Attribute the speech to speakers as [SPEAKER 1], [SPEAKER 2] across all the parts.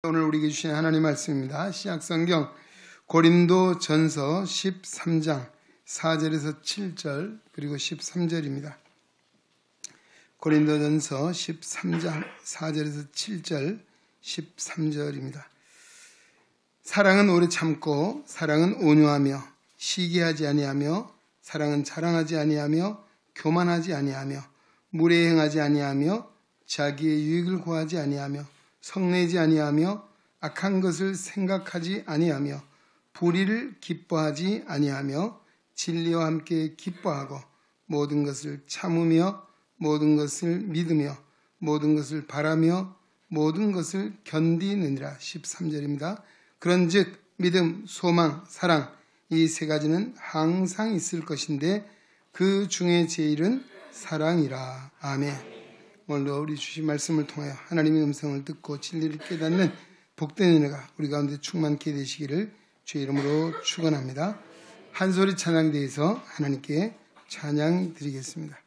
[SPEAKER 1] 오늘 우리에게 주신 하나님 말씀입니다. 신약성경 고린도전서 13장 4절에서 7절 그리고 13절입니다. 고린도전서 13장 4절에서 7절 13절입니다. 사랑은 오래 참고 사랑은 온유하며 시기하지 아니하며 사랑은 자랑하지 아니하며 교만하지 아니하며 무례 행하지 아니하며 자기의 유익을 구하지 아니하며 성내지 아니하며 악한 것을 생각하지 아니하며 불의를 기뻐하지 아니하며 진리와 함께 기뻐하고 모든 것을 참으며 모든 것을 믿으며 모든 것을 바라며 모든 것을 견디느니라. 13절입니다. 그런즉 믿음, 소망, 사랑 이 세 가지는 항상 있을 것인데 그 중에 제일은 사랑이라. 아멘. 오늘도 우리 주신 말씀을 통하여 하나님의 음성을 듣고 진리를 깨닫는 복된 은혜가 우리 가운데 충만케 되시기를 주의 이름으로 축원합니다. 한 소리 찬양대에서 하나님께 찬양 드리겠습니다.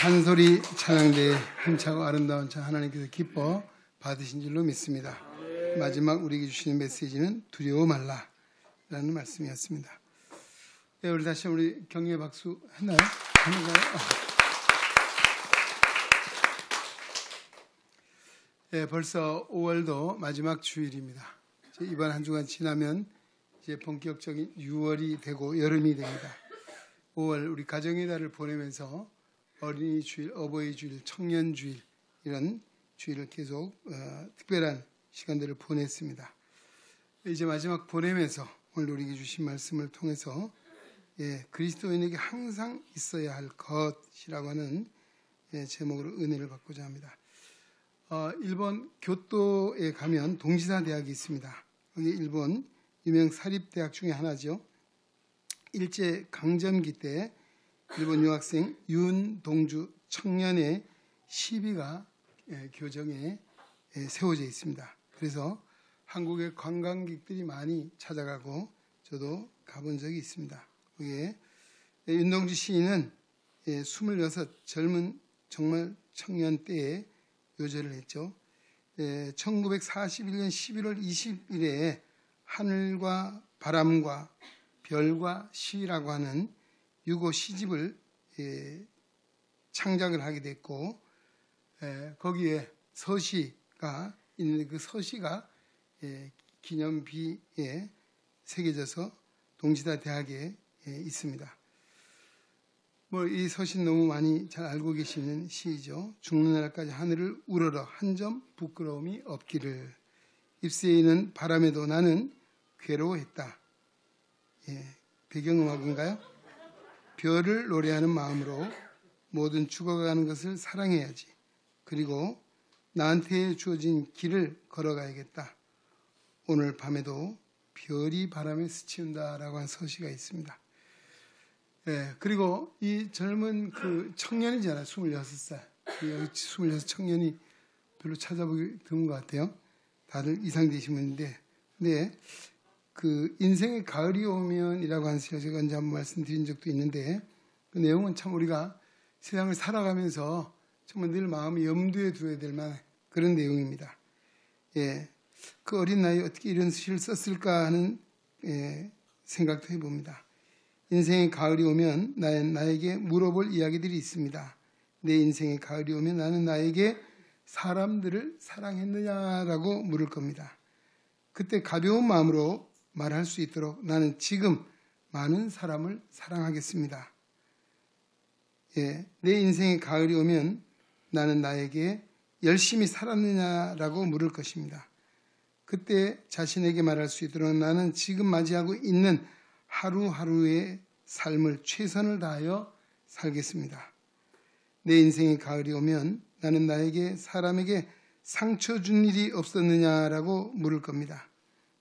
[SPEAKER 1] 한소리 찬양대에 힘차고 아름다운 찬 하나님께서 기뻐 받으신 줄로 믿습니다. 마지막 우리에게 주시는 메시지는 두려워 말라 라는 말씀이었습니다. 네, 우리 다시 우리 격려의 박수 했나요? 하는가요? 벌써 5월도 마지막 주일입니다. 이번 한 주간 지나면 이제 본격적인 6월이 되고 여름이 됩니다. 5월 우리 가정의 달을 보내면서 어린이 주일, 어버이 주일, 청년 주일 이런 주일을 계속 특별한 시간들을 보냈습니다. 이제 마지막 보내면서 오늘 우리에게 주신 말씀을 통해서 그리스도인에게 항상 있어야 할 것이라고 하는 제목으로 은혜를 받고자 합니다. 일본 교토에 가면 동시다 대학이 있습니다. 여기 일본 유명 사립대학 중에 하나죠. 일제 강점기 때 일본 유학생 윤동주 청년의 시비가 교정에 세워져 있습니다. 그래서 한국의 관광객들이 많이 찾아가고 저도 가본 적이 있습니다. 거기에 윤동주 시인은 26 젊은 정말 청년 때에 요절을 했죠. 1941년 11월 20일에 하늘과 바람과 별과 시라고 하는 유고 시집을 창작을 하게 됐고, 거기에 서시가 있는데 그 서시가 기념비에 새겨져서 동시다 대학에 있습니다. 이 서신 너무 많이 잘 알고 계시는 시이죠. 죽는 날까지 하늘을 우러러 한 점 부끄러움이 없기를. 잎새에 있는 바람에도 나는 괴로워했다. 배경음악인가요? 별을 노래하는 마음으로 모든 죽어가는 것을 사랑해야지. 그리고 나한테 주어진 길을 걸어가야겠다. 오늘 밤에도 별이 바람에 스치운다라고 한 서시가 있습니다. 그리고 이 젊은 그 청년이잖아요. 26살. 26 청년이 별로 찾아보기 드문 것 같아요. 다들 이상되신 분인데, 근데 그 인생의 가을이 오면이라고 한 시가 제가 언제 한번 말씀드린 적도 있는데, 그 내용은 참 우리가 세상을 살아가면서 정말 늘 마음에 염두에 두어야 될 만한 그런 내용입니다. 그 어린 나이에 어떻게 이런 시를 썼을까 하는 생각도 해봅니다. 인생의 가을이 오면 나에게 물어볼 이야기들이 있습니다. 내 인생의 가을이 오면 나는 나에게 사람들을 사랑했느냐라고 물을 겁니다. 그때 가벼운 마음으로 말할 수 있도록 나는 지금 많은 사람을 사랑하겠습니다. 내 인생의 가을이 오면 나는 나에게 열심히 살았느냐라고 물을 것입니다. 그때 자신에게 말할 수 있도록 나는 지금 맞이하고 있는 하루하루의 삶을 최선을 다하여 살겠습니다. 내 인생의 가을이 오면 나는 나에게 사람에게 상처 준 일이 없었느냐라고 물을 겁니다.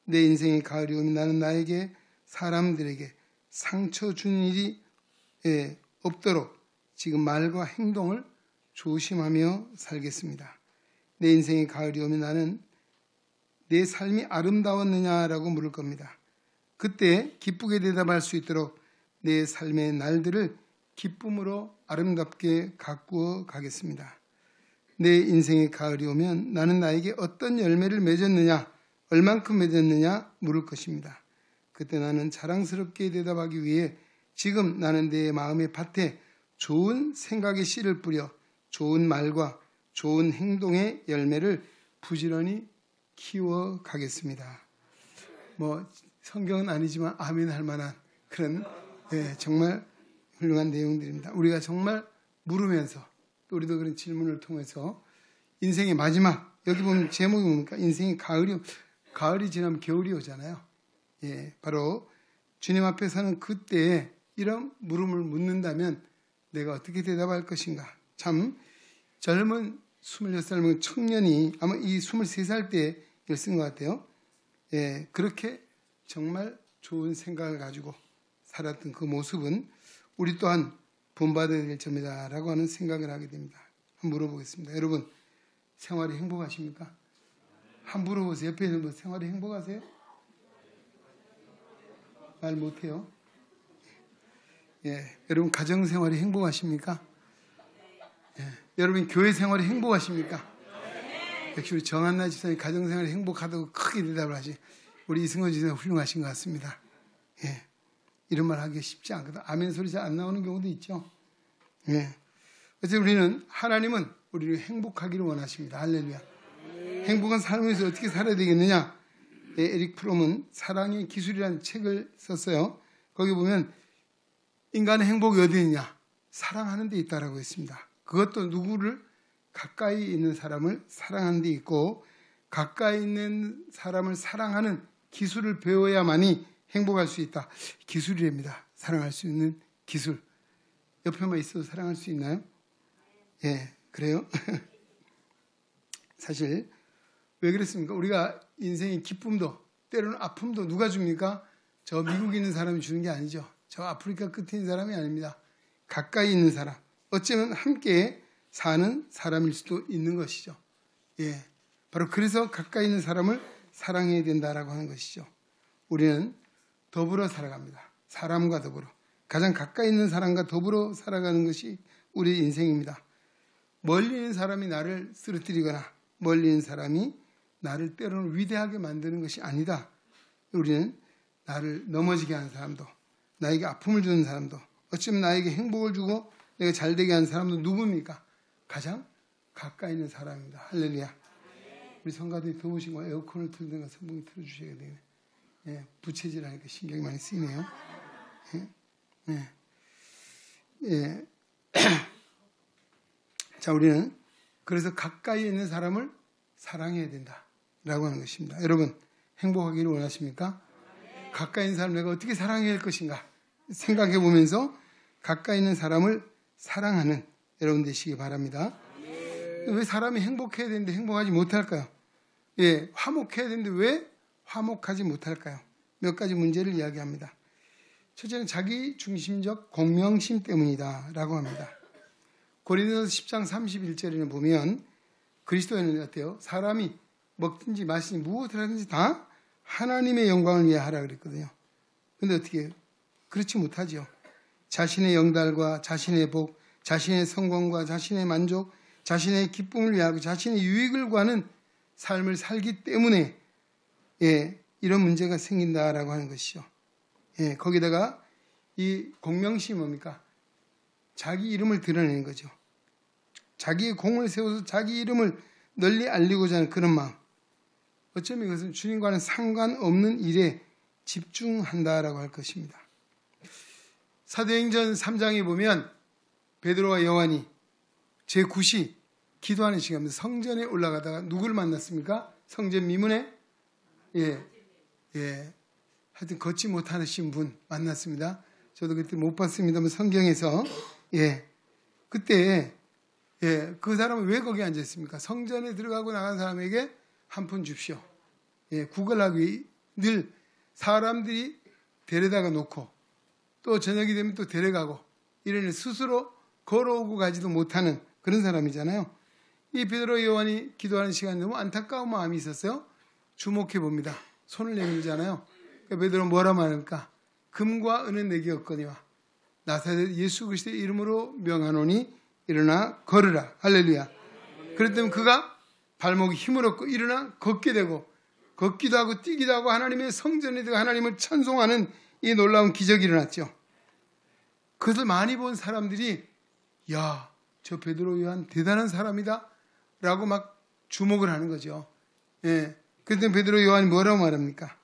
[SPEAKER 1] 내 인생의 가을이 오면 나는 나에게 사람들에게 상처 준 일이 없도록 지금 말과 행동을 조심하며 살겠습니다. 내 인생의 가을이 오면 나는 내 삶이 아름다웠느냐라고 물을 겁니다. 그때 기쁘게 대답할 수 있도록 내 삶의 날들을 기쁨으로 아름답게 가꾸어 가겠습니다. 내 인생의 가을이 오면 나는 나에게 어떤 열매를 맺었느냐, 얼만큼 맺었느냐 물을 것입니다. 그때 나는 자랑스럽게 대답하기 위해 지금 나는 내 마음의 밭에 좋은 생각의 씨를 뿌려 좋은 말과 좋은 행동의 열매를 부지런히 키워 가겠습니다. 성경은 아니지만 아멘 할 만한 그런 정말 훌륭한 내용들입니다. 우리가 정말 물으면서 또 우리도 그런 질문을 통해서 인생의 마지막, 여기 보면 제목이 뭡니까? 인생의 가을이 지나면 겨울이 오잖아요. 바로 주님 앞에 서는 그때에 이런 물음을 묻는다면 내가 어떻게 대답할 것인가? 참 젊은 26살 청년이 아마 이 23살 때 이걸 쓴 것 같아요. 그렇게 정말 좋은 생각을 가지고 살았던 그 모습은 우리 또한 본받아야 될 점이다라고 하는 생각을 하게 됩니다. 한번 물어보겠습니다. 여러분, 생활이 행복하십니까? 한번 물어보세요. 옆에 있는 분 생활이 행복하세요? 말 못해요? 여러분 가정 생활이 행복하십니까? 여러분 교회 생활이 행복하십니까? 역시 우리 정한나 집사님 가정 생활이 행복하다고 크게 대답을 하시. 우리 이승원 집사님 훌륭하신 것 같습니다. 이런 말 하기 쉽지 않거든. 아멘 소리 잘 안 나오는 경우도 있죠. 그래서 우리는 하나님은 우리를 행복하기를 원하십니다. 할렐루야. 행복한 삶에서 어떻게 살아야 되겠느냐? 에릭 프롬은 사랑의 기술이라는 책을 썼어요. 거기 보면 인간의 행복이 어디 있냐? 사랑하는 데 있다라고 했습니다. 그것도 누구를? 가까이 있는 사람을 사랑하는 데 있고, 가까이 있는 사람을 사랑하는 기술을 배워야만이 행복할 수 있다. 기술이랍니다. 사랑할 수 있는 기술. 옆에만 있어도 사랑할 수 있나요? 예, 그래요? 사실 왜 그랬습니까? 우리가 인생의 기쁨도 때로는 아픔도 누가 줍니까? 저 미국에 있는 사람이 주는 게 아니죠. 저 아프리카 끝에 있는 사람이 아닙니다. 가까이 있는 사람, 어쩌면 함께 사는 사람일 수도 있는 것이죠. 예, 바로 그래서 가까이 있는 사람을 사랑해야 된다라고 하는 것이죠. 우리는 더불어 살아갑니다. 사람과 더불어. 가장 가까이 있는 사람과 더불어 살아가는 것이 우리의 인생입니다. 멀리 있는 사람이 나를 쓰러뜨리거나 멀리 있는 사람이 나를 때로는 위대하게 만드는 것이 아니다. 우리는 나를 넘어지게 하는 사람도, 나에게 아픔을 주는 사람도, 어쩌면 나에게 행복을 주고 내가 잘되게 하는 사람도 누굽니까? 가장 가까이 있는 사람입니다. 할렐루야. 우리 성가들이 더우신 거 에어컨을 틀든가 선풍기 틀어주셔야 되네. 예, 부채질하니까 신경이 많이 쓰이네요. 예. 예. 자, 우리는 그래서 가까이 있는 사람을 사랑해야 된다라고 하는 것입니다. 여러분, 행복하기를 원하십니까? 가까이 있는 사람을 내가 어떻게 사랑해야 할 것인가 생각해 보면서 가까이 있는 사람을 사랑하는 여러분 되시기 바랍니다. 왜 사람이 행복해야 되는데 행복하지 못할까요? 예, 화목해야 되는데 왜 화목하지 못할까요? 몇 가지 문제를 이야기합니다. 첫째는 자기 중심적 공명심 때문이다 라고 합니다. 고린도서 10장 31절에는 보면 그리스도인은 어때요? 사람이 먹든지 마시든지 무엇을 하든지 다 하나님의 영광을 위해 하라 그랬거든요. 그런데 어떻게 해요? 그렇지 못하죠. 자신의 영달과 자신의 복, 자신의 성공과 자신의 만족, 자신의 기쁨을 위하고 자신의 유익을 구하는 삶을 살기 때문에 예, 이런 문제가 생긴다라고 하는 것이죠. 예, 거기다가 이 공명심이 뭡니까? 자기 이름을 드러내는 거죠. 자기의 공을 세워서 자기 이름을 널리 알리고자 하는 그런 마음. 어쩌면 이것은 주님과는 상관없는 일에 집중한다라고 할 것입니다. 사도행전 3장에 보면 베드로와 요한이 제9시 기도하는 시간입니다. 성전에 올라가다가 누구를 만났습니까? 성전 미문에 하여튼 걷지 못하신 분 만났습니다. 저도 그때 못 봤습니다만 성경에서 그때 그 사람은 왜 거기 앉아 있습니까? 성전에 들어가고 나간 사람에게 한 푼 줍시오. 구걸하기 늘 사람들이 데려다가 놓고 또 저녁이 되면 또 데려가고 이런 스스로 걸어오고 가지도 못하는 그런 사람이잖아요. 이 베드로 요한이 기도하는 시간에 너무 안타까운 마음이 있었어요. 주목해 봅니다. 손을 내밀잖아요. 베드로 뭐라 말합니까? 금과 은은 내게 없거니와 나사렛 예수 그리스도의 이름으로 명하노니 일어나 걸으라. 할렐루야. 그랬더니 그가 발목이 힘을 얻고 일어나 걷게 되고 걷기도 하고 뛰기도 하고 하나님의 성전에 들어가 하나님을 찬송하는 이 놀라운 기적이 일어났죠. 그것을 많이 본 사람들이 야, 저 베드로 요한 대단한 사람이다 라고 막 주목을 하는 거죠. 예. 그랬더니 베드로 요한이 뭐라고 말합니까?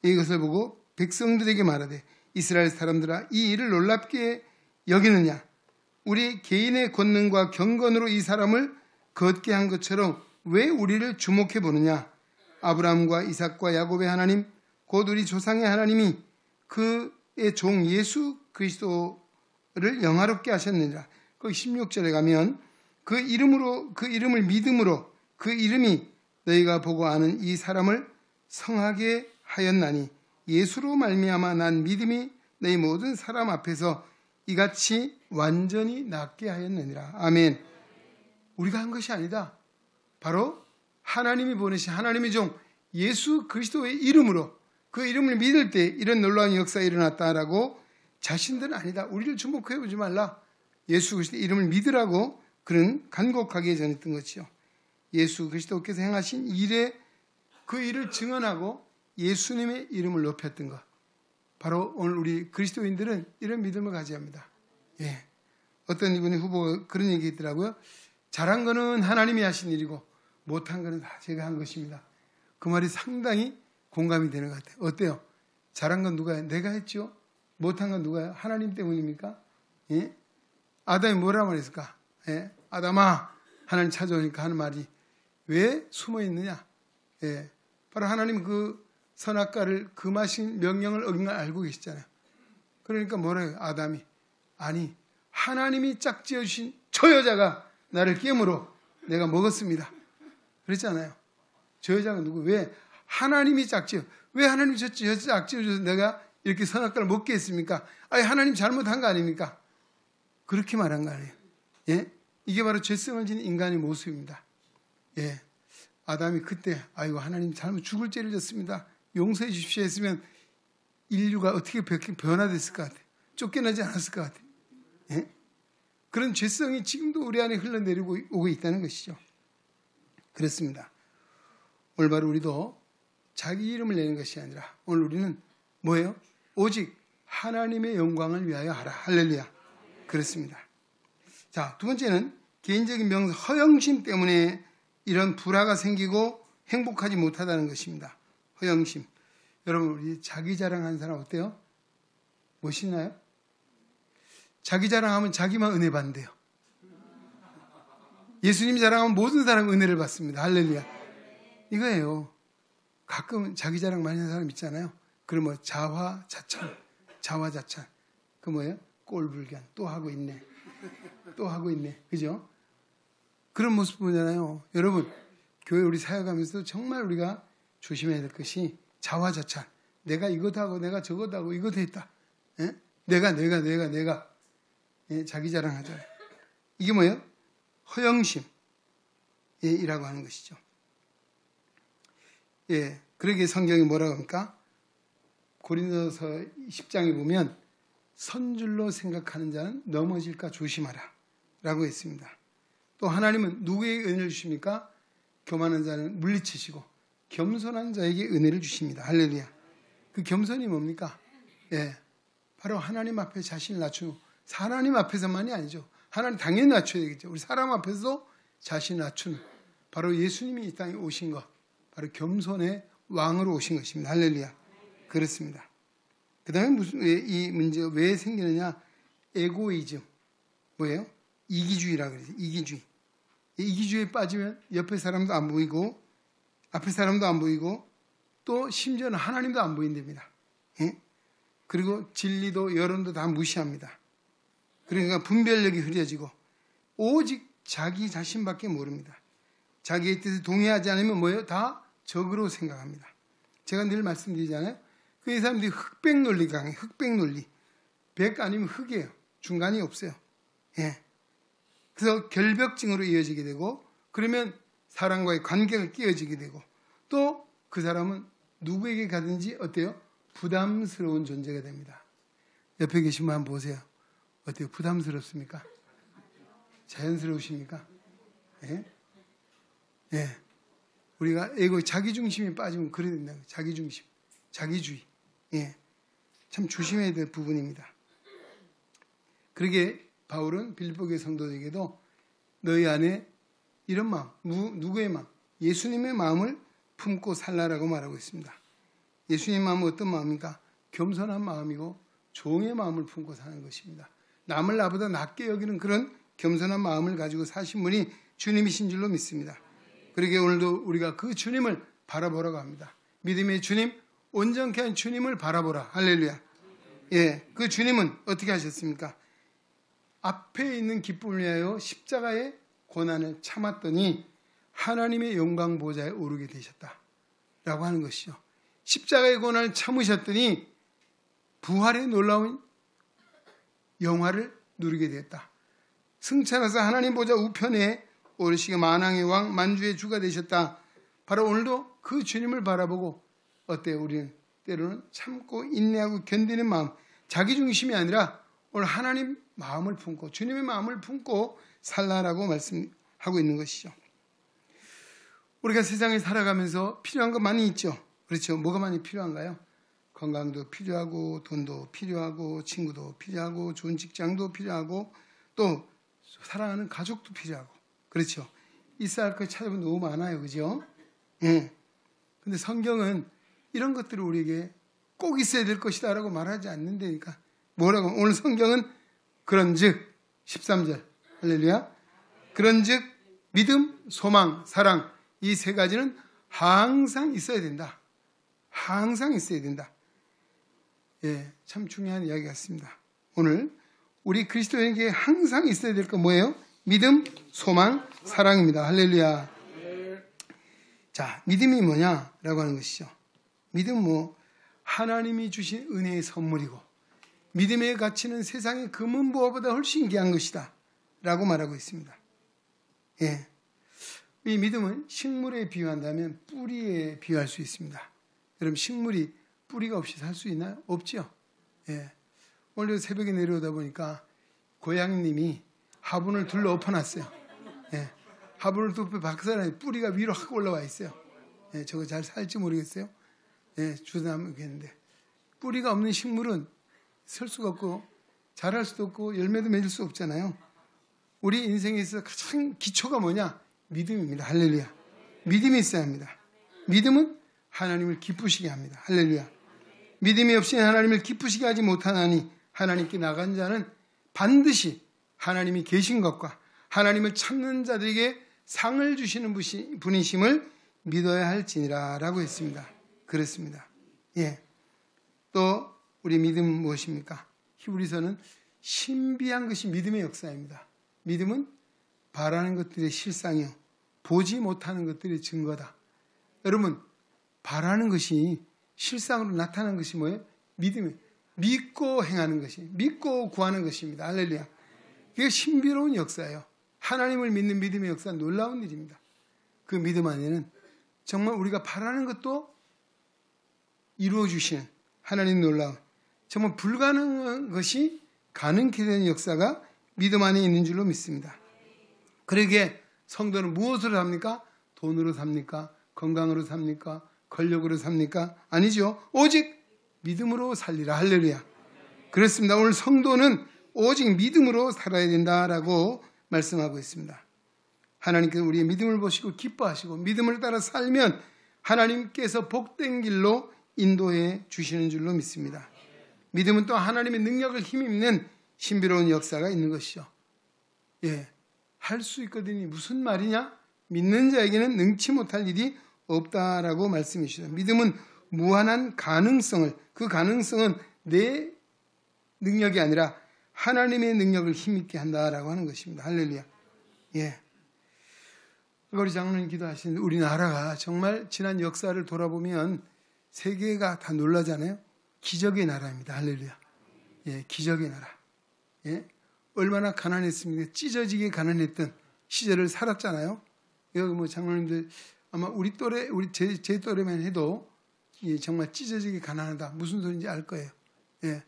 [SPEAKER 1] 이것을 보고 백성들에게 말하되 이스라엘 사람들아 이 일을 놀랍게 여기느냐? 우리 개인의 권능과 경건으로 이 사람을 걷게 한 것처럼 왜 우리를 주목해 보느냐? 아브라함과 이삭과 야곱의 하나님 곧 우리 조상의 하나님이 그의 종 예수 그리스도를 영화롭게 하셨느니라. 거기 16절에 가면 그 이름을 믿음으로 그 이름이 너희가 보고 아는 이 사람을 성하게 하였나니 예수로 말미암아 난 믿음이 너희 모든 사람 앞에서 이같이 완전히 낫게 하였느니라. 아멘. 우리가 한 것이 아니다. 바로 하나님이 보내신 하나님의 종 예수 그리스도의 이름으로 그 이름을 믿을 때 이런 놀라운 역사가 일어났다라고 자신들은 아니다. 우리를 주목해 보지 말라. 예수 그리스도의 이름을 믿으라고 그런 간곡하게 전했던 것이죠. 예수 그리스도께서 행하신 일에 그 일을 증언하고 예수님의 이름을 높였던 것. 바로 오늘 우리 그리스도인들은 이런 믿음을 가져야 합니다. 예. 어떤 이분의 후보가 그런 얘기 있더라고요. 잘한 거는 하나님이 하신 일이고 못한 거는 다 제가 한 것입니다. 그 말이 상당히 공감이 되는 것 같아요. 어때요? 잘한 건 누가요? 내가 했죠? 못한 건 누가요? 하나님 때문입니까? 예? 아담이 뭐라 말했을까? 예? 아담아, 하나님 찾아오니까 하는 말이 왜 숨어 있느냐? 예. 바로 하나님 그 선악과를 금하신 명령을 어긴 걸 알고 계시잖아요. 그러니까 뭐래요? 아담이. 아니, 하나님이 짝지어 주신 저 여자가 나를 깨물어 내가 먹었습니다. 그랬잖아요. 저 여자가 누구? 왜? 하나님이 짝지어. 왜 하나님이 저 여자 짝지어 줘서 내가 이렇게 선악과를 먹게 했습니까? 아니, 하나님 잘못한 거 아닙니까? 그렇게 말한 거 아니에요. 예? 이게 바로 죄성을 지닌 인간의 모습입니다. 예. 아담이 그때, 아이고, 하나님 잘못 죽을 죄를 졌습니다. 용서해 주십시오 했으면 인류가 어떻게 변화됐을 것 같아요. 쫓겨나지 않았을 것 같아요. 예? 그런 죄성이 지금도 우리 안에 흘러내리고 오고 있다는 것이죠. 그렇습니다. 오늘 바로 우리도 자기 이름을 내는 것이 아니라 오늘 우리는 뭐예요? 오직 하나님의 영광을 위하여 하라. 할렐루야. 그렇습니다. 자, 두 번째는 개인적인 명성, 허영심 때문에 이런 불화가 생기고 행복하지 못하다는 것입니다. 허영심. 여러분, 우리 자기 자랑하는 사람 어때요? 멋있나요? 자기 자랑하면 자기만 은혜 받는데요. 예수님 자랑하면 모든 사람 은혜를 받습니다. 할렐루야. 이거예요. 가끔 자기 자랑 많이 하는 사람 있잖아요. 그럼 뭐 자화자찬. 그 뭐예요? 꼴불견. 또 하고 있네. 또 하고 있네. 그죠? 그런 모습 보잖아요. 여러분, 교회 우리 사역하면서 정말 우리가 조심해야 될 것이 자화자찬. 내가 이것도 하고 내가 저것도 하고 이것도 했다. 예? 내가 예, 자기 자랑하잖아요. 이게 뭐예요? 허영심이라고 하는 것이죠. 예, 그러기에 성경이 뭐라고 합니까? 고린도서 10장에 보면 선줄로 생각하는 자는 넘어질까 조심하라 라고 했습니다. 또 하나님은 누구에게 은혜를 주십니까? 교만한 자는 물리치시고 겸손한 자에게 은혜를 주십니다. 할렐루야. 그 겸손이 뭡니까? 예, 바로 하나님 앞에 자신을 낮추고 하나님 앞에서만이 아니죠. 하나님 당연히 낮춰야 되겠죠. 우리 사람 앞에서도 자신을 낮추는 바로 예수님이 이 땅에 오신 것, 바로 겸손의 왕으로 오신 것입니다. 할렐루야. 그렇습니다. 그 다음에 이 문제가 왜 생기느냐? 에고이즘. 뭐예요? 이기주의라고 그러죠. 이기주의. 이기주의에 빠지면 옆에 사람도 안 보이고 앞에 사람도 안 보이고 또 심지어는 하나님도 안 보인답니다. 예? 그리고 진리도 여론도 다 무시합니다. 그러니까 분별력이 흐려지고 오직 자기 자신밖에 모릅니다. 자기의 뜻에 동의하지 않으면 뭐예요? 다 적으로 생각합니다. 제가 늘 말씀드리잖아요. 그 사람들이 흑백 논리가 강해요. 흑백 논리. 백 아니면 흑이에요. 중간이 없어요. 예. 그래서 결벽증으로 이어지게 되고 그러면 사람과의 관계가 깨어지게 되고 또 그 사람은 누구에게 가든지 어때요? 부담스러운 존재가 됩니다. 옆에 계신 분 한번 보세요. 어때요? 부담스럽습니까? 자연스러우십니까? 예? 예. 우리가 자기중심에 빠지면 그래야 된다는 거예요. 자기중심, 자기주의. 예. 참 조심해야 될 부분입니다. 그러게 바울은 빌립보교회 성도들에게도 너희 안에 이런 마음, 누구의 마음? 예수님의 마음을 품고 살라라고 말하고 있습니다. 예수님의 마음은 어떤 마음입니까? 겸손한 마음이고 종의 마음을 품고 사는 것입니다. 남을 나보다 낮게 여기는 그런 겸손한 마음을 가지고 사신 분이 주님이신 줄로 믿습니다. 그러기에 오늘도 우리가 그 주님을 바라보라고 합니다. 믿음의 주님, 온전케 한 주님을 바라보라. 할렐루야. 예, 그 주님은 어떻게 하셨습니까? 앞에 있는 기쁨을 위하여 십자가의 고난을 참았더니 하나님의 영광 보좌에 오르게 되셨다라고 하는 것이죠. 십자가의 고난을 참으셨더니 부활의 놀라운 영화를 누리게 되었다. 승천하사 하나님 보좌 우편에 오르시게 만왕의 왕 만주의 주가 되셨다. 바로 오늘도 그 주님을 바라보고 어때요? 우리는 때로는 참고 인내하고 견디는 마음, 자기중심이 아니라 오늘 하나님 마음을 품고 주님의 마음을 품고 살라라고 말씀하고 있는 것이죠. 우리가 세상에 살아가면서 필요한 거 많이 있죠. 그렇죠. 뭐가 많이 필요한가요? 건강도 필요하고 돈도 필요하고 친구도 필요하고 좋은 직장도 필요하고 또 사랑하는 가족도 필요하고 그렇죠. 있어야 할 것 찾아보면 너무 많아요. 그죠? 예. 근데 성경은 이런 것들을 우리에게 꼭 있어야 될 것이다 라고 말하지 않는다니까. 뭐라고? 오늘 성경은 그런즉 13절 할렐루야. 그런즉 믿음, 소망, 사랑 이 세 가지는 항상 있어야 된다. 항상 있어야 된다. 예, 참 중요한 이야기 같습니다. 오늘 우리 그리스도인에게 항상 있어야 될 거 뭐예요? 믿음, 소망, 사랑입니다. 할렐루야. 자, 믿음이 뭐냐라고 하는 것이죠. 믿음 하나님이 주신 은혜의 선물이고 믿음의 가치는 세상의 금은보화보다 훨씬 귀한 것이다 라고 말하고 있습니다. 예, 이 믿음은 식물에 비유한다면 뿌리에 비유할 수 있습니다. 여러분 식물이 뿌리가 없이 살 수 있나요? 없죠. 예, 오늘 새벽에 내려오다 보니까 고양이님이 화분을 둘러 엎어놨어요. 예, 화분을 덮어 박사람이 뿌리가 위로 확 올라와 있어요. 예, 저거 잘 살지 모르겠어요. 예, 주워담겠는데 뿌리가 없는 식물은 설 수가 없고 자랄 수도 없고 열매도 맺을 수 없잖아요. 우리 인생에 있어서 가장 기초가 뭐냐? 믿음입니다. 할렐루야. 믿음이 있어야 합니다. 믿음은 하나님을 기쁘시게 합니다. 할렐루야. 믿음이 없이 하나님을 기쁘시게 하지 못하나니 하나님께 나간 자는 반드시 하나님이 계신 것과 하나님을 찾는 자들에게 상을 주시는 분이심을 믿어야 할지니라 라고 했습니다. 그렇습니다. 예. 또 우리 믿음 무엇입니까? 히브리서는 신비한 것이 믿음의 역사입니다. 믿음은 바라는 것들의 실상이요 보지 못하는 것들의 증거다. 여러분 바라는 것이 실상으로 나타나는 것이 뭐예요? 믿음이에요. 믿고 행하는 것이 믿고 구하는 것입니다. 할렐루야. 이게 신비로운 역사예요. 하나님을 믿는 믿음의 역사는 놀라운 일입니다. 그 믿음 안에는 정말 우리가 바라는 것도 이루어 주시는 하나님 놀라운 정말 불가능한 것이 가능케 되는 역사가 믿음 안에 있는 줄로 믿습니다. 그러기에 성도는 무엇으로 삽니까? 돈으로 삽니까? 건강으로 삽니까? 권력으로 삽니까? 아니죠. 오직 믿음으로 살리라. 할렐루야. 그렇습니다. 오늘 성도는 오직 믿음으로 살아야 된다라고 말씀하고 있습니다. 하나님께서 우리의 믿음을 보시고 기뻐하시고 믿음을 따라 살면 하나님께서 복된 길로 인도해 주시는 줄로 믿습니다. 믿음은 또 하나님의 능력을 힘입는 신비로운 역사가 있는 것이죠. 예, 할 수 있거든요. 무슨 말이냐? 믿는 자에게는 능치 못할 일이 없다라고 말씀해 주시죠. 믿음은 무한한 가능성을, 그 가능성은 내 능력이 아니라 하나님의 능력을 힘있게 한다라고 하는 것입니다. 할렐루야. 예. 우리 장로님 기도하시는 우리나라가 정말 지난 역사를 돌아보면 세계가 다 놀라잖아요. 기적의 나라입니다. 할렐루야. 예, 기적의 나라. 예, 얼마나 가난했습니까? 찢어지게 가난했던 시절을 살았잖아요. 여기 장로님들 아마 우리 또래, 제 또래만 해도 예, 정말 찢어지게 가난하다. 무슨 소리인지 알 거예요. 예,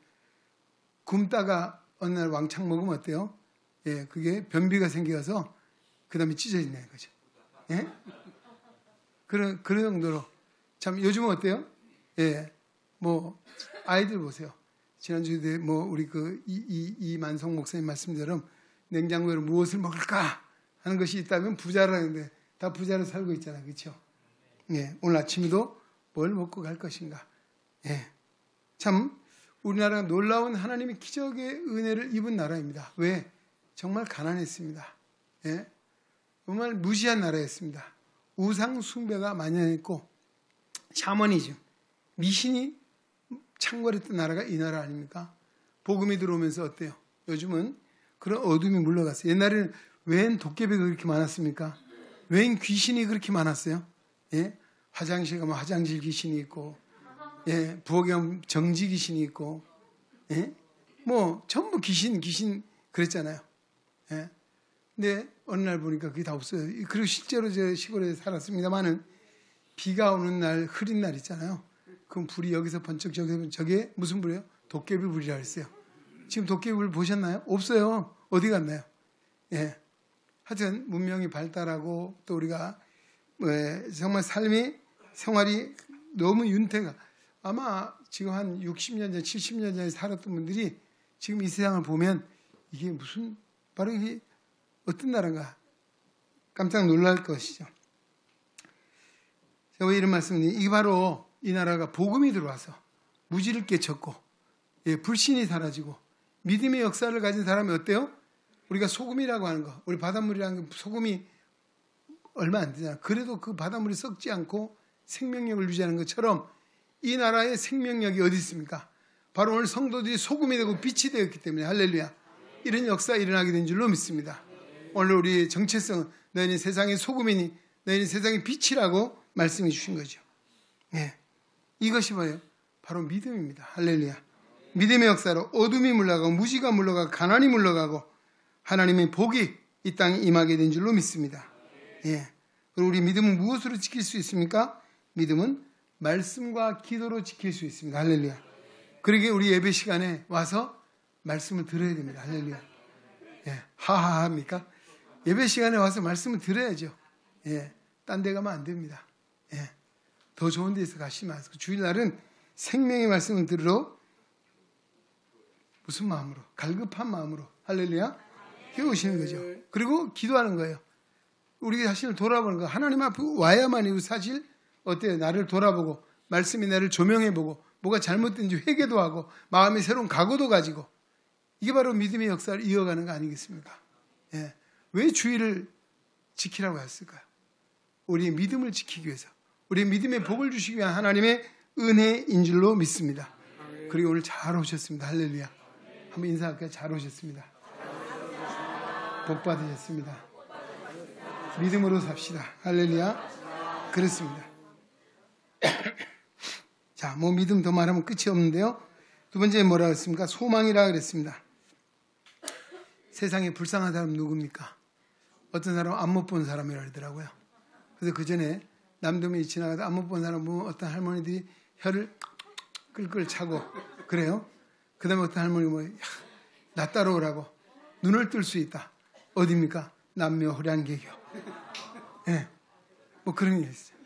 [SPEAKER 1] 굶다가 어느 날 왕창 먹으면 어때요? 예, 그게 변비가 생겨서 그 다음에 찢어진다는 거죠. 예? 그런 정도로. 참, 요즘은 어때요? 예, 아이들 보세요. 지난주에 우리 이만성 목사님 말씀대로 냉장고에 무엇을 먹을까 하는 것이 있다면 부자라는데 다 부자로 살고 있잖아요. 그렇죠? 예, 오늘 아침에도 뭘 먹고 갈 것인가. 예. 참, 우리나라가 놀라운 하나님의 기적의 은혜를 입은 나라입니다. 왜? 정말 가난했습니다. 예? 정말 무시한 나라였습니다. 우상 숭배가 만연했고 샤머니즘, 미신이 창궐했던 나라가 이 나라 아닙니까? 복음이 들어오면서 어때요? 요즘은 그런 어둠이 물러갔어요. 옛날에는 웬 도깨비가 그렇게 많았습니까? 웬 귀신이 그렇게 많았어요? 예? 화장실 가면 화장실 귀신이 있고, 예, 부엌에 가면 정지 귀신이 있고, 예? 전부 귀신 그랬잖아요. 예? 근데 어느 날 보니까 그게 다 없어요. 그리고 실제로 제 시골에 살았습니다만은 비가 오는 날, 흐린 날 있잖아요. 그럼 불이 여기서 번쩍 저게 무슨 불이에요? 도깨비 불이라 했어요. 지금 도깨비 불 보셨나요? 없어요. 어디 갔나요? 예. 하여튼 문명이 발달하고 또 우리가 정말 생활이 너무 윤태가 아마 지금 한 60년 전, 70년 전에 살았던 분들이 지금 이 세상을 보면 이게 무슨 바로 이게 어떤 나라인가 깜짝 놀랄 것이죠. 제가 왜 이런 말씀을 드리니, 이게 바로 이 나라가 복음이 들어와서 무지를 깨쳤고, 불신이 사라지고, 믿음의 역사를 가진 사람이 어때요? 우리가 소금이라고 하는 거, 우리 바닷물이라는 게 소금이 얼마 안 되잖아. 그래도 그 바닷물이 썩지 않고 생명력을 유지하는 것처럼 이 나라의 생명력이 어디 있습니까? 바로 오늘 성도들이 소금이 되고 빛이 되었기 때문에, 할렐루야, 이런 역사가 일어나게 된 줄로 믿습니다. 오늘 우리 정체성은 너희는 세상의 소금이니 너희는 세상의 빛이라고 말씀해 주신 거죠. 이것이 뭐예요? 바로 믿음입니다. 할렐루야. 믿음의 역사로 어둠이 물러가고 무지가 물러가고 가난이 물러가고 하나님의 복이 이 땅에 임하게 된 줄로 믿습니다. 그리고 우리 믿음은 무엇으로 지킬 수 있습니까? 믿음은 말씀과 기도로 지킬 수 있습니다. 할렐루야. 그러기에 우리 예배 시간에 와서 말씀을 들어야 됩니다. 할렐루야. 하하하 합니까? 예배 시간에 와서 말씀을 들어야죠. 딴 데 가면 안 됩니다. 더 좋은 데서 가시지 마세요. 주일날은 생명의 말씀을 들으러 무슨 마음으로? 갈급한 마음으로, 할렐루야, 깨우시는 거죠. 그리고 기도하는 거예요. 우리 자신을 돌아보는 거. 하나님 앞에 와야만이 사실 어때요? 나를 돌아보고 말씀이 나를 조명해보고 뭐가 잘못된지 회개도 하고 마음의 새로운 각오도 가지고, 이게 바로 믿음의 역사를 이어가는 거 아니겠습니까? 왜 주의를 지키라고 했을까요? 우리의 믿음을 지키기 위해서, 우리의 믿음의 복을 주시기 위한 하나님의 은혜인 줄로 믿습니다. 그리고 오늘 잘 오셨습니다. 할렐루야. 한번 인사할까요? 잘 오셨습니다. 복 받으셨습니다. 믿음으로 삽시다. 할렐루야. 그렇습니다. 자, 뭐 믿음 더 말하면 끝이 없는데요. 두 번째 뭐라고 했습니까? 소망이라 그랬습니다. 세상에 불쌍한 사람 누굽니까? 어떤 사람은 안 못 본 사람이라 그러더라고요. 그래서 그 전에 남도민이 지나가다 안 못 본 사람 보면 어떤 할머니들이 혀를 끌끌 차고 그래요. 그 다음에 어떤 할머니 뭐, 나 따라오라고 눈을 뜰 수 있다. 어디입니까? 남묘 호량개교. 뭐 그런 게 있어요.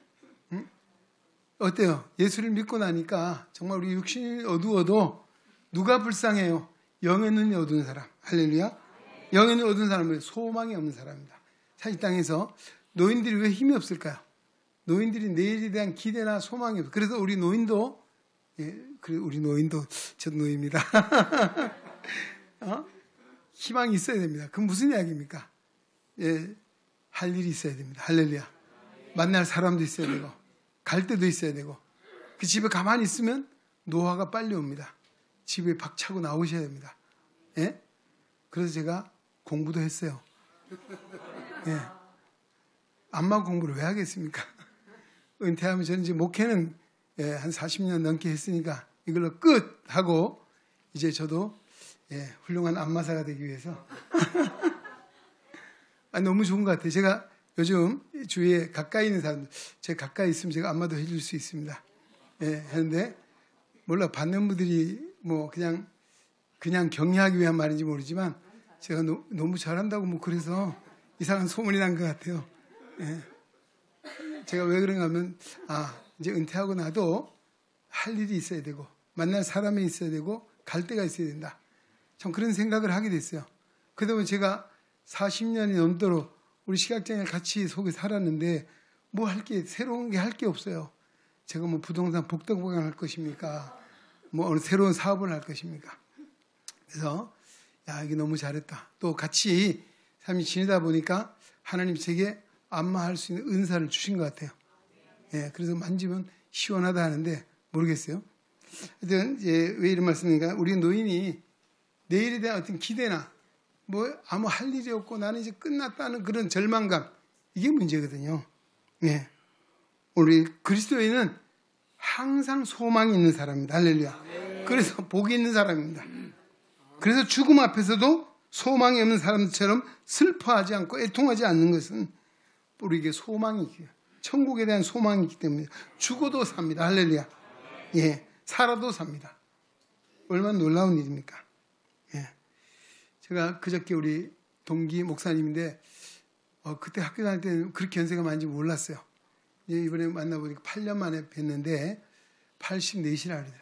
[SPEAKER 1] 어때요? 예수를 믿고 나니까 정말 우리 육신이 어두워도 누가 불쌍해요? 영의 눈이 어두운 사람. 할렐루야. 영의 눈이 어두운 사람은 소망이 없는 사람입니다. 사실 이 땅에서 노인들이 왜 힘이 없을까요? 노인들이 내일에 대한 기대나 소망이 없어요. 그래서 우리 노인도, 우리 노인도, 저 노입니다. 희망이 있어야 됩니다. 그건 무슨 이야기입니까? 할 일이 있어야 됩니다. 할렐루야. 만날 사람도 있어야 되고, 갈 때도 있어야 되고, 그 집에 가만히 있으면 노화가 빨리 옵니다. 집에 박차고 나오셔야 됩니다. 그래서 제가 공부도 했어요. 안마 공부를 왜 하겠습니까? 은퇴하면 저는 이제 목회는 한 40년 넘게 했으니까 이걸로 끝! 하고 이제 저도 훌륭한 안마사가 되기 위해서 너무 좋은 것 같아요. 제가 요즘 주위에 가까이 있는 사람들, 제가 가까이 있으면 제가 안마도 해줄 수 있습니다. 했는데 몰라 받는 분들이 뭐 그냥 격려하기 위한 말인지 모르지만 제가 너무 잘한다고 뭐 그래서 이상한 소문이 난 것 같아요. 제가 왜 그런가 하면 이제 은퇴하고 나도 할 일이 있어야 되고 만날 사람이 있어야 되고 갈 데가 있어야 된다. 전 그런 생각을 하게 됐어요. 그러다 보니 제가 40년이 넘도록 우리 시각장애 같이 속에 살았는데 뭐 할 게 새로운 게 할 게 없어요. 제가 뭐 부동산 복덕보강 할 것입니까? 뭐 어느 새로운 사업을 할 것입니까? 그래서 이게 너무 잘했다. 또 같이 삶이 지내다 보니까 하나님 제게 안마할 수 있는 은사를 주신 것 같아요. 그래서 만지면 시원하다 하는데 모르겠어요. 하여튼 왜 이런 말씀인가? 우리 노인이 내일에 대한 어떤 기대나 뭐 아무 할 일이 없고 나는 이제 끝났다는 그런 절망감, 이게 문제거든요. 우리 그리스도인은 항상 소망이 있는 사람입니다. 할렐루야. 그래서 복이 있는 사람입니다. 그래서 죽음 앞에서도 소망이 없는 사람들처럼 슬퍼하지 않고 애통하지 않는 것은 우리에게 소망이 있어요. 천국에 대한 소망이 있기 때문에 죽어도 삽니다. 할렐루야. 살아도 삽니다. 얼마나 놀라운 일입니까? 제가 그저께 우리 동기 목사님인데 그때 학교 다닐 때는 그렇게 연세가 많은지 몰랐어요. 이번에 만나보니까 8년 만에 뵀는데 84시라 그러더라고요.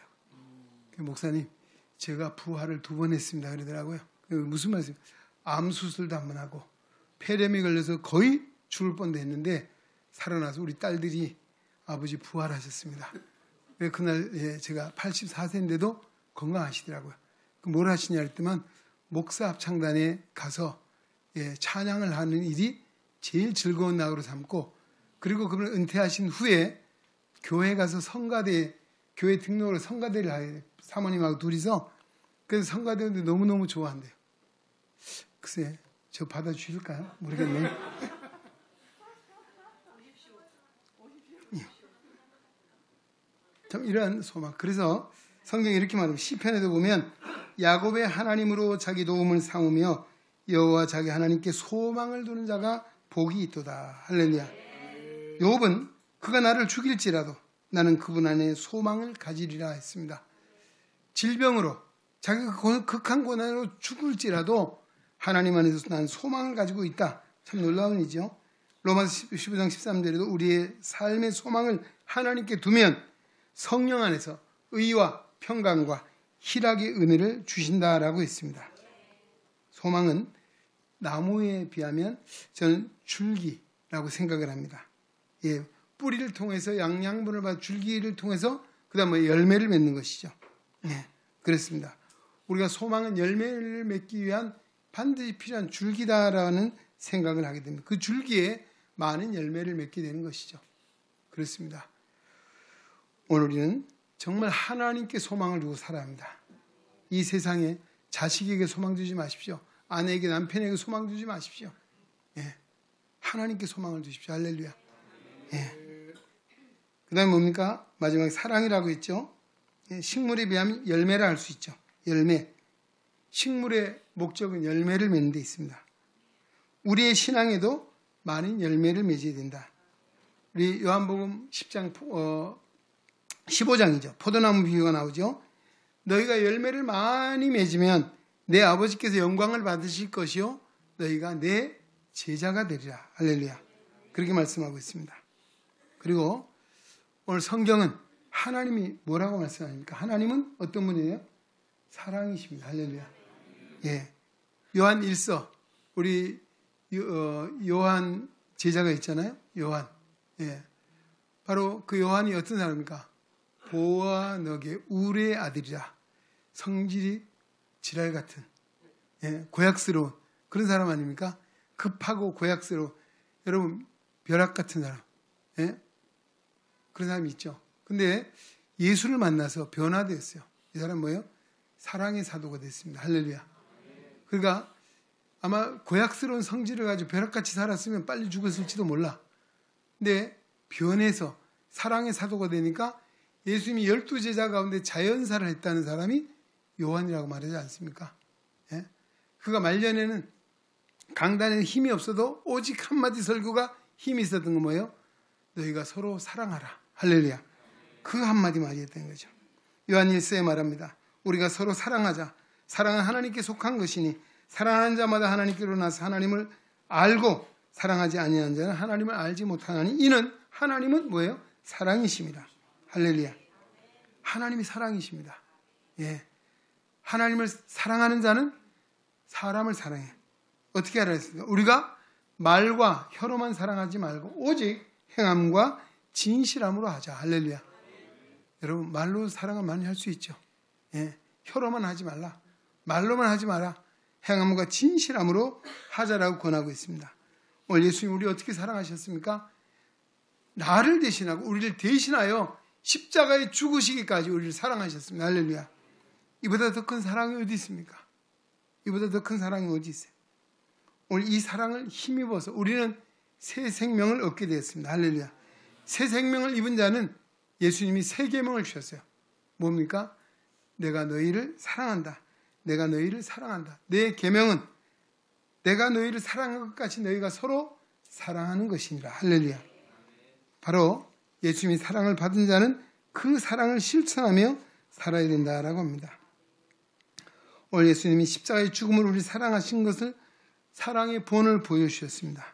[SPEAKER 1] 목사님, 제가 부활을 2번 했습니다. 그러더라고요. 무슨 말씀? 암 수술도 한 번 하고 폐렴이 걸려서 거의 죽을 뻔도 했는데 살아나서 우리 딸들이 아버지 부활하셨습니다. 그날 제가 84세인데도 건강하시더라고요. 뭘 하시냐 했더만 목사 합창단에 가서 찬양을 하는 일이 제일 즐거운 낙으로 삼고, 그리고 그분을 은퇴하신 후에 교회 가서 성가대, 교회 등록을 성가대를 하요. 사모님하고 둘이서. 그래서 성가대인데 너무너무 좋아한대요. 글쎄, 저 받아주실까요? 모르겠네요. 참 이러한 소망. 그래서 성경에 이렇게 말합니다. 시편에도 보면 야곱의 하나님으로 자기 도움을 삼으며 여호와 자기 하나님께 소망을 두는 자가 복이 있도다. 할렐루야. 욥은 그가 나를 죽일지라도 나는 그분 안에 소망을 가지리라 했습니다. 질병으로 자기가 극한 고난으로 죽을지라도 하나님 안에서 나는 소망을 가지고 있다. 참 놀라운 일이죠. 로마서 15장 13절에도 우리의 삶의 소망을 하나님께 두면 성령 안에서 의와 평강과 희락의 은혜를 주신다라고 했습니다. 소망은 나무에 비하면 저는 줄기라고 생각을 합니다. 뿌리를 통해서 양양분을 받아 줄기를 통해서 그 다음에 열매를 맺는 것이죠. 그렇습니다. 우리가 소망은 열매를 맺기 위한 반드시 필요한 줄기다라는 생각을 하게 됩니다. 그 줄기에 많은 열매를 맺게 되는 것이죠. 그렇습니다. 오늘 우리는 정말 하나님께 소망을 두고 살아야 합니다. 이 세상에 자식에게 소망 두지 마십시오. 아내에게, 남편에게 소망 두지 마십시오. 하나님께 소망을 두십시오. 할렐루야. 그 다음에 뭡니까? 마지막에 사랑이라고 했죠. 식물에 비하면 열매라 할 수 있죠. 열매. 식물의 목적은 열매를 맺는 데 있습니다. 우리의 신앙에도 많은 열매를 맺어야 된다. 우리 요한복음 10장 15장이죠. 포도나무 비유가 나오죠. 너희가 열매를 많이 맺으면 내 아버지께서 영광을 받으실 것이요 너희가 내 제자가 되리라. 할렐루야. 그렇게 말씀하고 있습니다. 그리고 오늘 성경은 하나님이 뭐라고 말씀하십니까? 하나님은 어떤 분이에요? 사랑이십니다. 할렐루야. 요한 1서 우리 요한 제자가 있잖아요. 요한. 바로 그 요한이 어떤 사람입니까? 보아너게 울의 아들이라. 성질이 지랄 같은, 고약스러운 그런 사람 아닙니까? 급하고 고약스러운, 여러분 벼락 같은 사람, 그런 사람이 있죠. 근데 예수를 만나서 변화되었어요. 이 사람 뭐예요? 사랑의 사도가 됐습니다. 할렐루야. 그러니까 아마 고약스러운 성질을 가지고 벼락같이 살았으면 빨리 죽었을지도 몰라. 근데 변해서 사랑의 사도가 되니까 예수님이 12제자 가운데 자연사를 했다는 사람이 요한이라고 말하지 않습니까? 그가 말년에는 강단에 힘이 없어도 오직 한마디 설교가 힘이 있었던 건 뭐예요? 너희가 서로 사랑하라. 할렐루야. 그 한마디 말이었던 거죠. 요한 1서에 말합니다. 우리가 서로 사랑하자. 사랑은 하나님께 속한 것이니 사랑하는 자마다 하나님께로 나서 하나님을 알고 사랑하지 아니하는 자는 하나님을 알지 못하나니 이는 하나님은 뭐예요? 사랑이십니다. 할렐루야. 하나님이 사랑이십니다. 하나님을 사랑하는 자는 사람을 사랑해. 어떻게 알아야 했습니까? 우리가 말과 혀로만 사랑하지 말고 오직 행함과 진실함으로 하자. 할렐루야. 여러분 말로 사랑을 많이 할 수 있죠. 혀로만 하지 말라. 말로만 하지 마라. 행함과 진실함으로 하자라고 권하고 있습니다. 오늘 예수님 우리 어떻게 사랑하셨습니까? 나를 대신하고 우리를 대신하여 십자가에 죽으시기까지 우리를 사랑하셨습니다. 할렐루야. 이보다 더 큰 사랑이 어디 있습니까? 이보다 더 큰 사랑이 어디 있어요? 오늘 이 사랑을 힘입어서 우리는 새 생명을 얻게 되었습니다. 할렐루야. 새 생명을 입은 자는 예수님이 새 계명을 주셨어요. 뭡니까? 내가 너희를 사랑한다. 내가 너희를 사랑한다. 내 계명은 내가 너희를 사랑한 것 같이 너희가 서로 사랑하는 것이니라. 할렐루야. 바로 예수님이 사랑을 받은 자는 그 사랑을 실천하며 살아야 된다라고 합니다. 오늘 예수님이 십자가의 죽음을 우리 사랑하신 것을 사랑의 본을 보여주셨습니다.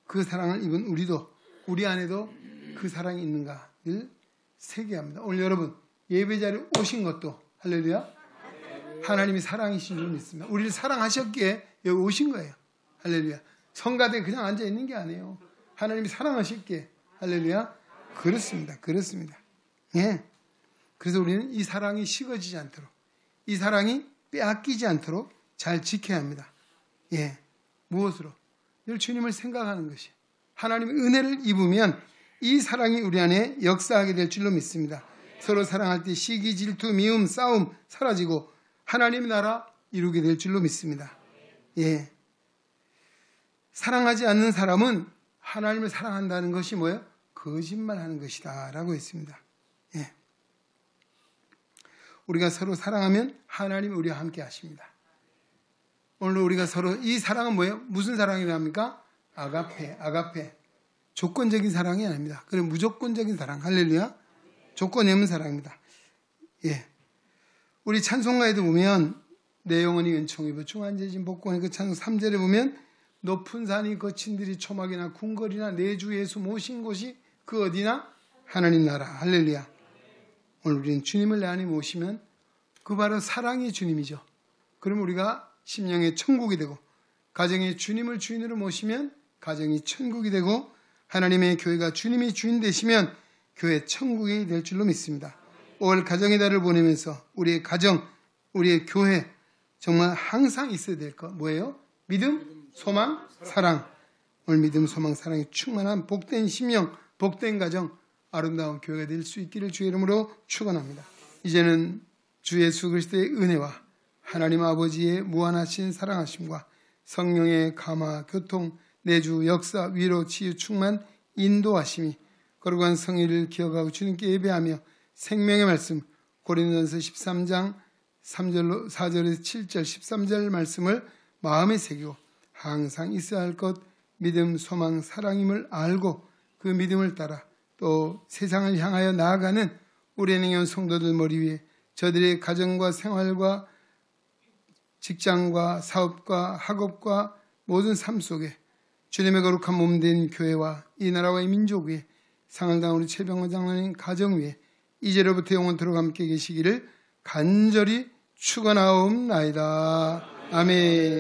[SPEAKER 1] 그 사랑을 입은 우리도 우리 안에도 그 사랑이 있는가를 세계합니다. 오늘 여러분 예배 자리에 오신 것도 할렐루야 하나님이 사랑이신 줄 믿습니다. 우리를 사랑하셨기에 여기 오신 거예요. 할렐루야. 성가대에 그냥 앉아 있는 게 아니에요. 하나님이 사랑하실게. 할렐루야. 그렇습니다. 그렇습니다. 예. 그래서 우리는 이 사랑이 식어지지 않도록, 이 사랑이 빼앗기지 않도록 잘 지켜야 합니다. 예. 무엇으로? 늘 주님을 생각하는 것이. 하나님의 은혜를 입으면 이 사랑이 우리 안에 역사하게 될 줄로 믿습니다. 서로 사랑할 때 시기, 질투, 미움, 싸움 사라지고 하나님의 나라 이루게 될 줄로 믿습니다. 예. 사랑하지 않는 사람은 하나님을 사랑한다는 것이 뭐예요? 거짓말하는 것이다 라고 했습니다. 예. 우리가 서로 사랑하면 하나님이 우리와 함께 하십니다. 오늘 우리가 서로 이 사랑은 뭐예요? 무슨 사랑이라 합니까? 아가페. 조건적인 사랑이 아닙니다. 그리고 무조건적인 사랑. 할렐루야. 조건이 없는 사랑입니다. 예. 우리 찬송가에도 보면 내 영혼이 은총 입어 중한제진 복권의 그 찬송 3절에 보면 높은 산이 거친 들이 초막이나 궁궐이나 내 주 예수 모신 곳이 그 어디나 하나님 나라. 할렐루야. 오늘 우리는 주님을 내 안에 모시면 그 바로 사랑이 주님이죠. 그럼 우리가 심령의 천국이 되고 가정의 주님을 주인으로 모시면 가정이 천국이 되고 하나님의 교회가 주님이 주인 되시면 교회 천국이 될 줄로 믿습니다. 5월 가정의 달을 보내면서 우리의 가정, 우리의 교회 정말 항상 있어야 될 것 뭐예요? 믿음, 소망, 사랑. 오늘 믿음, 소망, 사랑이 충만한 복된 심령, 복된 가정, 아름다운 교회가 될 수 있기를 주의 이름으로 축원합니다. 이제는 주 예수 그리스도의 은혜와 하나님 아버지의 무한하신 사랑하심과 성령의 감화, 교통, 내주, 역사, 위로, 치유, 충만, 인도하심이 거룩한 성의를 기억하고 주님께 예배하며 생명의 말씀 고린도전서 13장 3절로 4절에서 7절 13절 말씀을 마음에 새기고 항상 있어야 할 것 믿음, 소망, 사랑임을 알고 그 믿음을 따라 또 세상을 향하여 나아가는 우리 행연 성도들 머리 위에 저들의 가정과 생활과 직장과 사업과 학업과 모든 삶 속에 주님의 거룩한 몸된 교회와 이 나라와 이 민족 위에 상을 당한 우리 최병호 장로님 가정 위에 이제로부터 영원토록 함께 계시기를 간절히 축원하옵나이다. 아멘.